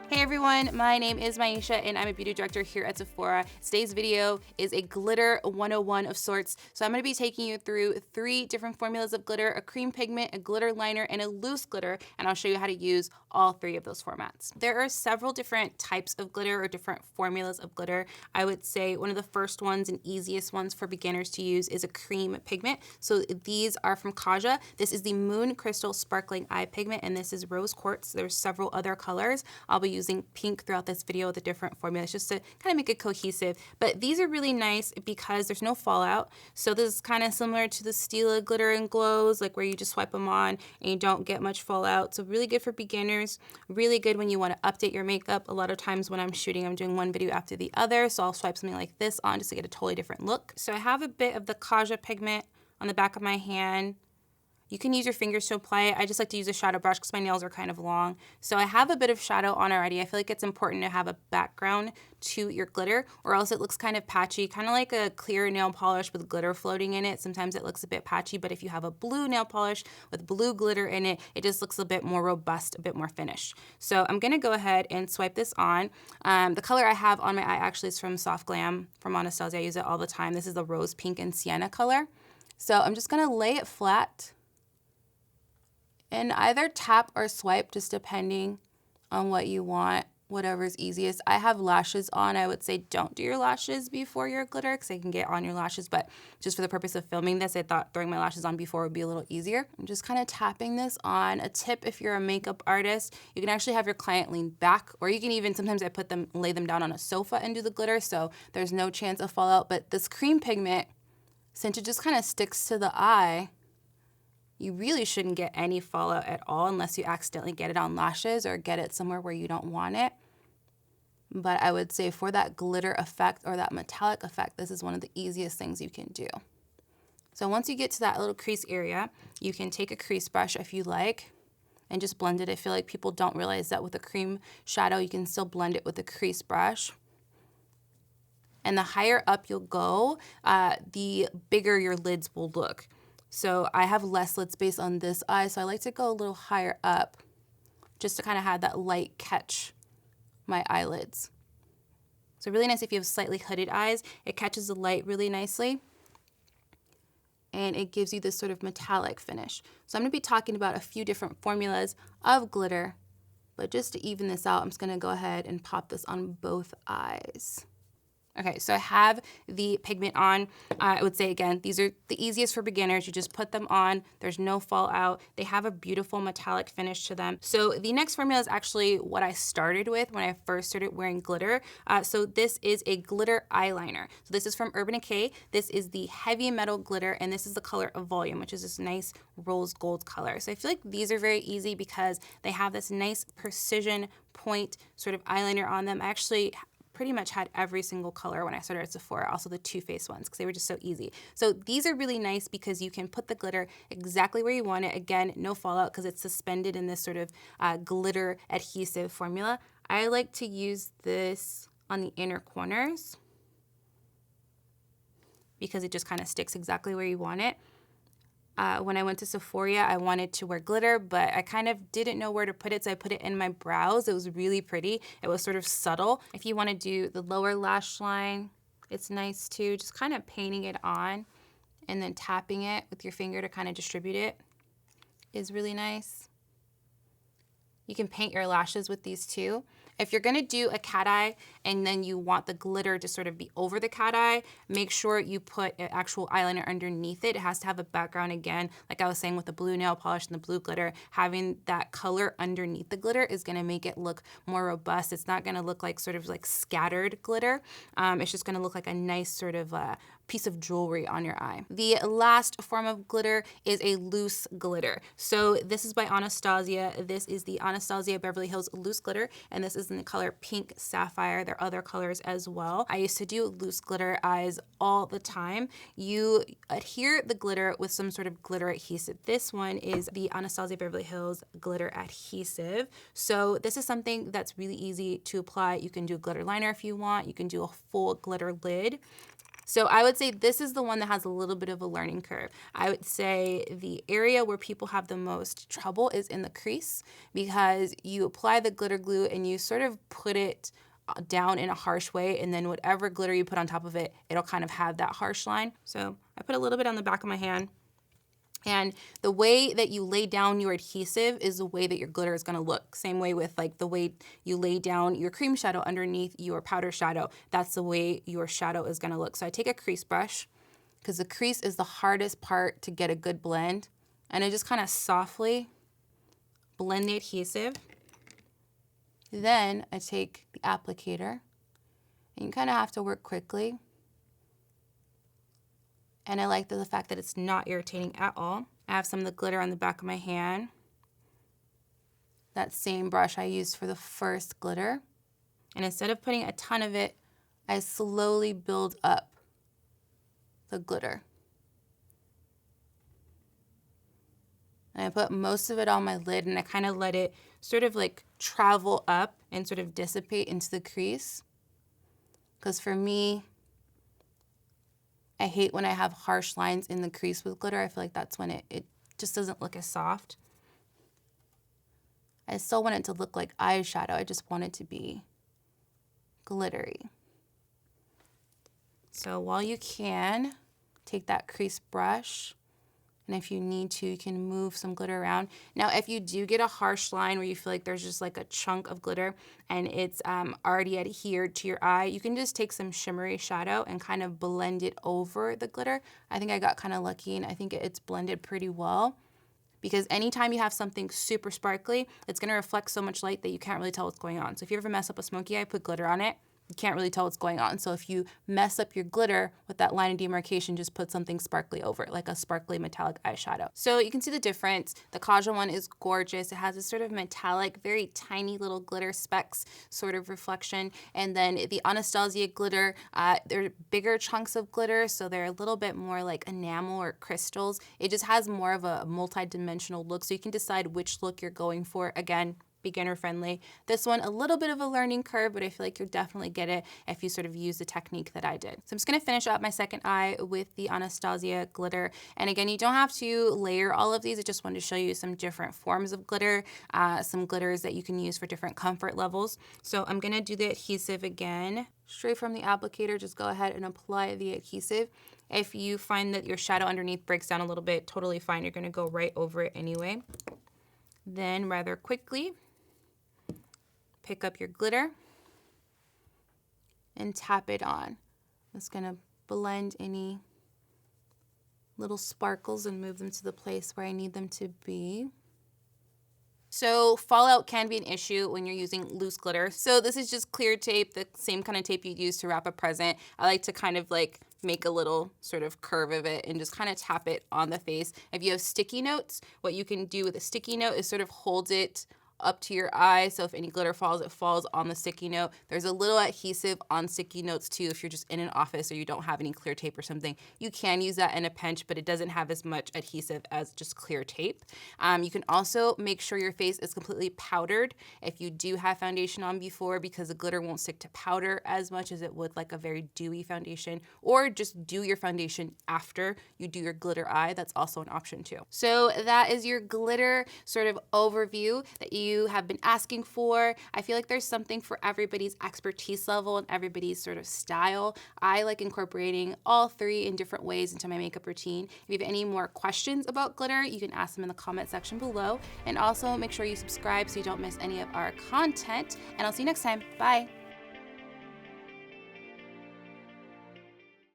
Hey everyone, my name is Myiesha and I'm a beauty director here at Sephora. Today's video is a glitter 101 of sorts. So I'm going to be taking you through 3 different formulas of glitter, a cream pigment, a glitter liner, and a loose glitter, and I'll show you how to use all 3 of those formats. There are several different types of glitter or different formulas of glitter. I would say one of the first ones and easiest ones for beginners to use is a cream pigment. So these are from Kaja. This is the Moon Crystal Sparkling Eye Pigment, and this is rose quartz. There's several other colors. I'll be using pink throughout this video with the different formulas just to kind of make it cohesive. But these are really nice because there's no fallout. So this is kind of similar to the Stila Glitter and Glows, like where you just swipe them on and you don't get much fallout. So really good for beginners, really good when you want to update your makeup. A lot of times when I'm shooting, I'm doing one video after the other. So I'll swipe something like this on just to get a totally different look. So I have a bit of the Kaja pigment on the back of my hand. You can use your fingers to apply it. I just like to use a shadow brush because my nails are kind of long. So I have a bit of shadow on already. I feel like it's important to have a background to your glitter or else it looks kind of patchy, kind of like a clear nail polish with glitter floating in it. Sometimes it looks a bit patchy, but if you have a blue nail polish with blue glitter in it, it just looks a bit more robust, a bit more finished. So I'm gonna go ahead and swipe this on. The color I have on my eye actually is from Soft Glam from Anastasia. I use it all the time. This is the rose pink and sienna color. So I'm just gonna lay it flat and either tap or swipe, just depending on what you want, whatever's easiest. I have lashes on. I would say don't do your lashes before your glitter because they can get on your lashes, but just for the purpose of filming this, I thought throwing my lashes on before would be a little easier. I'm just kind of tapping this on. A tip if you're a makeup artist, you can actually have your client lean back, or you can even, sometimes I lay them down on a sofa and do the glitter, so there's no chance of fallout. But this cream pigment, since it just kind of sticks to the eye, you really shouldn't get any fallout at all unless you accidentally get it on lashes or get it somewhere where you don't want it. But I would say for that glitter effect or that metallic effect, this is one of the easiest things you can do. So once you get to that little crease area, you can take a crease brush if you like and just blend it. I feel like people don't realize that with a cream shadow, you can still blend it with a crease brush. And the higher up you'll go, the bigger your lids will look. So I have less lid space on this eye, so I like to go a little higher up just to kind of have that light catch my eyelids. So really nice if you have slightly hooded eyes. It catches the light really nicely and it gives you this sort of metallic finish. So I'm going to be talking about a few different formulas of glitter, but just to even this out, I'm just going to go ahead and pop this on both eyes. Okay, so I have the pigment on. I would say, again, these are the easiest for beginners. You just put them on. There's no fallout. They have a beautiful metallic finish to them. So the next formula is actually what I started with when I first started wearing glitter. So this is a glitter eyeliner. So this is from Urban Decay. This is the heavy metal glitter, and this is the color of Volume, which is this nice rose gold color. So I feel like these are very easy because they have this nice precision point sort of eyeliner on them. I actually pretty much had every single color when I started at Sephora, also the Too Faced ones, because they were just so easy. So these are really nice because you can put the glitter exactly where you want it. Again, no fallout because it's suspended in this sort of glitter adhesive formula. I like to use this on the inner corners because it just kind of sticks exactly where you want it. When I went to Sephora, I wanted to wear glitter, but I kind of didn't know where to put it, so I put it in my brows. It was really pretty. It was sort of subtle. If you want to do the lower lash line, it's nice too, just kind of painting it on and then tapping it with your finger to kind of distribute it is really nice. You can paint your lashes with these too. If you're gonna do a cat eye and then you want the glitter to sort of be over the cat eye, make sure you put an actual eyeliner underneath it. It has to have a background again. Like I was saying with the blue nail polish and the blue glitter, having that color underneath the glitter is gonna make it look more robust. It's not gonna look like sort of like scattered glitter. It's just gonna look like a nice sort of piece of jewelry on your eye. The last form of glitter is a loose glitter. So this is by Anastasia. This is the Anastasia Beverly Hills Loose Glitter, and this is in the color Pink Sapphire. There are other colors as well. I used to do loose glitter eyes all the time. You adhere the glitter with some sort of glitter adhesive. This one is the Anastasia Beverly Hills Glitter Adhesive. So this is something that's really easy to apply. You can do a glitter liner if you want. You can do a full glitter lid. So I would say this is the one that has a little bit of a learning curve. I would say the area where people have the most trouble is in the crease, because you apply the glitter glue and you sort of put it down in a harsh way, and then whatever glitter you put on top of it, it'll kind of have that harsh line. So I put a little bit on the back of my hand. And the way that you lay down your adhesive is the way that your glitter is gonna look. Same way with like the way you lay down your cream shadow underneath your powder shadow. That's the way your shadow is gonna look. So I take a crease brush, because the crease is the hardest part to get a good blend. And I just kind of softly blend the adhesive. Then I take the applicator, and you kind of have to work quickly. And I like the fact that it's not irritating at all. I have some of the glitter on the back of my hand. That same brush I used for the first glitter. And instead of putting a ton of it, I slowly build up the glitter. And I put most of it on my lid, and I kind of let it sort of like travel up and sort of dissipate into the crease. Because for me, I hate when I have harsh lines in the crease with glitter. I feel like that's when it just doesn't look as soft. I still want it to look like eyeshadow. I just want it to be glittery. So while you can, take that crease brush, and if you need to, you can move some glitter around. Now, if you do get a harsh line where you feel like there's just like a chunk of glitter and it's already adhered to your eye, you can just take some shimmery shadow and kind of blend it over the glitter. I think I got kind of lucky, and I think it's blended pretty well, because anytime you have something super sparkly, it's gonna reflect so much light that you can't really tell what's going on. So if you ever mess up a smoky eye, put glitter on it, you can't really tell what's going on. So if you mess up your glitter with that line of demarcation, just put something sparkly over it, like a sparkly metallic eyeshadow. So you can see the difference. The Kaja one is gorgeous. It has this sort of metallic, very tiny little glitter specks sort of reflection. And then the Anastasia glitter, they're bigger chunks of glitter, so they're a little bit more like enamel or crystals. It just has more of a multi-dimensional look, so you can decide which look you're going for. Again, beginner friendly. This one, a little bit of a learning curve, but I feel like you'll definitely get it if you sort of use the technique that I did. So I'm just gonna finish up my second eye with the Anastasia glitter. And again, you don't have to layer all of these. I just wanted to show you some different forms of glitter, some glitters that you can use for different comfort levels. So I'm gonna do the adhesive again. Straight from the applicator, just go ahead and apply the adhesive. If you find that your shadow underneath breaks down a little bit, totally fine. You're gonna go right over it anyway. Then rather quickly, pick up your glitter and tap it on. I'm just gonna blend any little sparkles and move them to the place where I need them to be. So fallout can be an issue when you're using loose glitter. So this is just clear tape, the same kind of tape you'd use to wrap a present. I like to kind of like make a little sort of curve of it and just kind of tap it on the face. If you have sticky notes, what you can do with a sticky note is sort of hold it up to your eye, so if any glitter falls, it falls on the sticky note. There's a little adhesive on sticky notes too. If you're just in an office or you don't have any clear tape or something, you can use that in a pinch, but it doesn't have as much adhesive as just clear tape. You can also make sure your face is completely powdered if you do have foundation on before, because the glitter won't stick to powder as much as it would like a very dewy foundation, or just do your foundation after you do your glitter eye. That's also an option too. So that is your glitter sort of overview that you have been asking for. I feel like there's something for everybody's expertise level and everybody's sort of style. I like incorporating all three in different ways into my makeup routine. If you have any more questions about glitter, you can ask them in the comment section below. And also make sure you subscribe so you don't miss any of our content. And I'll see you next time. Bye.